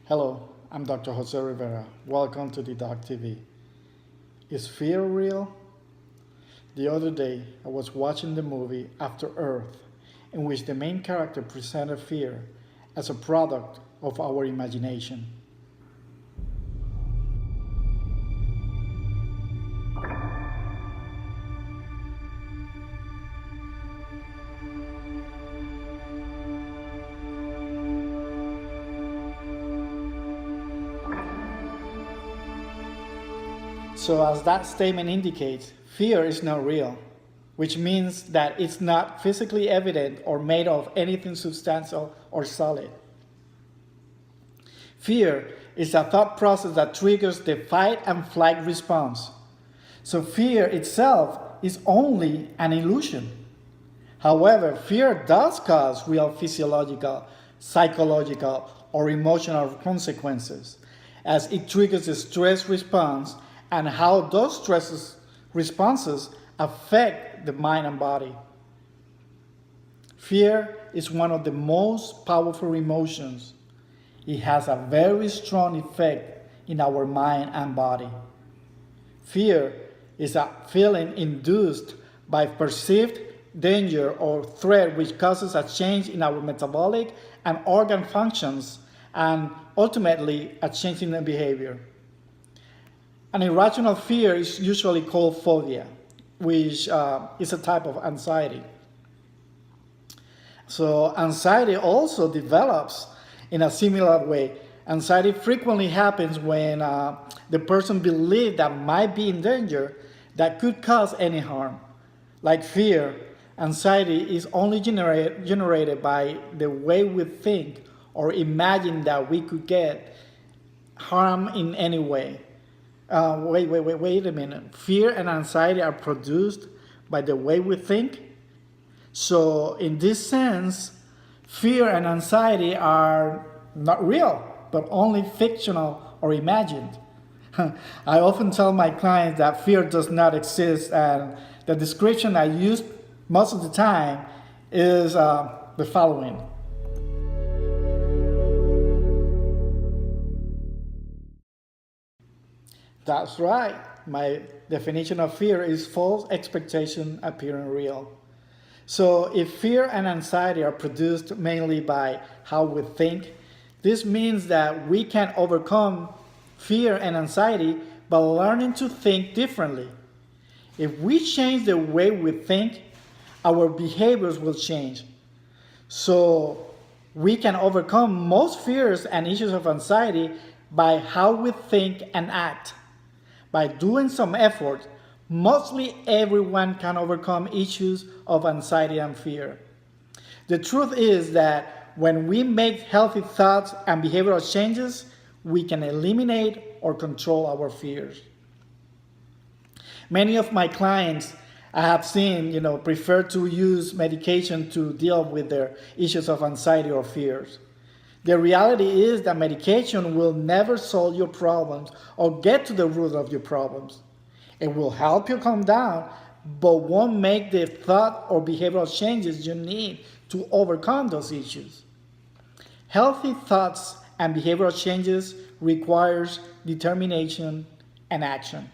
Hello, I'm Dr. Jose Rivera. Welcome to the Doc TV. Is fear real? The other day, I was watching the movie After Earth, in which the main character presented fear as a product of our imagination. So, as that statement indicates, fear is not real, which means that it's not physically evident or made of anything substantial or solid. Fear is a thought process that triggers the fight and flight response. So, fear itself is only an illusion. However, fear does cause real physiological, psychological, or emotional consequences, as it triggers a stress response and how those stress responses affect the mind and body. Fear is one of the most powerful emotions. It has a very strong effect in our mind and body. Fear is a feeling induced by perceived danger or threat which causes a change in our metabolic and organ functions and ultimately a change in the behavior. An irrational fear is usually called phobia, which is a type of anxiety. So anxiety also develops in a similar way. Anxiety frequently happens when the person believes that might be in danger that could cause any harm. Like fear, anxiety is only generated by the way we think or imagine that we could get harm in any way. Wait a minute. Fear and anxiety are produced by the way we think. So, in this sense, fear and anxiety are not real, but only fictional or imagined. I often tell my clients that fear does not exist, and the description I use most of the time is the following. That's right. My definition of fear is false expectation appearing real. So, if fear and anxiety are produced mainly by how we think, this means that we can overcome fear and anxiety by learning to think differently. If we change the way we think, our behaviors will change. So, we can overcome most fears and issues of anxiety by how we think and act. By doing some effort, mostly everyone can overcome issues of anxiety and fear. The truth is that when we make healthy thoughts and behavioral changes, we can eliminate or control our fears. Many of my clients I have seen, prefer to use medication to deal with their issues of anxiety or fears. The reality is that medication will never solve your problems or get to the root of your problems. It will help you calm down, but won't make the thought or behavioral changes you need to overcome those issues. Healthy thoughts and behavioral changes requires determination and action.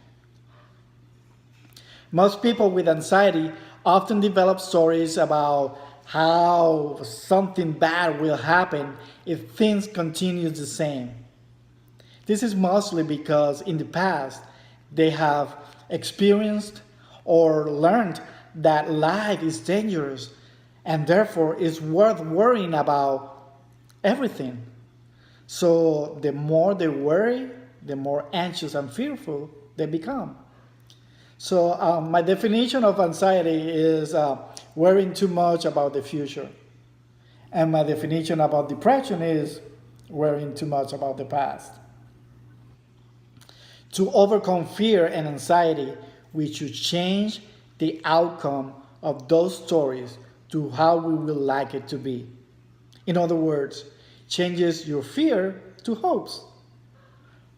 Most people with anxiety often develop stories about how something bad will happen if things continue the same. This is mostly because in the past they have experienced or learned that life is dangerous and therefore it's worth worrying about everything. So the more they worry, the more anxious and fearful they become. So my definition of anxiety is worrying too much about the future. And my definition about depression is worrying too much about the past. To overcome fear and anxiety, we should change the outcome of those stories to how we would like it to be. In other words, changes your fear to hopes.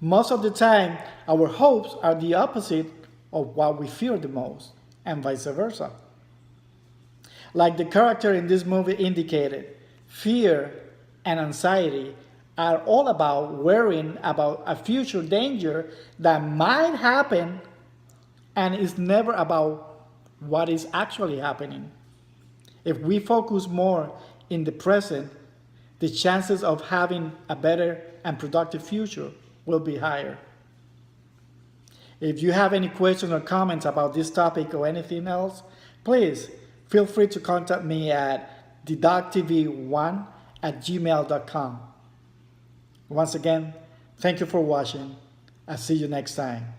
Most of the time, our hopes are the opposite of what we fear the most, and vice versa. Like the character in this movie indicated, fear and anxiety are all about worrying about a future danger that might happen, and it's never about what is actually happening. If we focus more in the present, the chances of having a better and productive future will be higher. If you have any questions or comments about this topic or anything else, please feel free to contact me at thedogtv1@gmail.com. Once again, thank you for watching. I'll see you next time.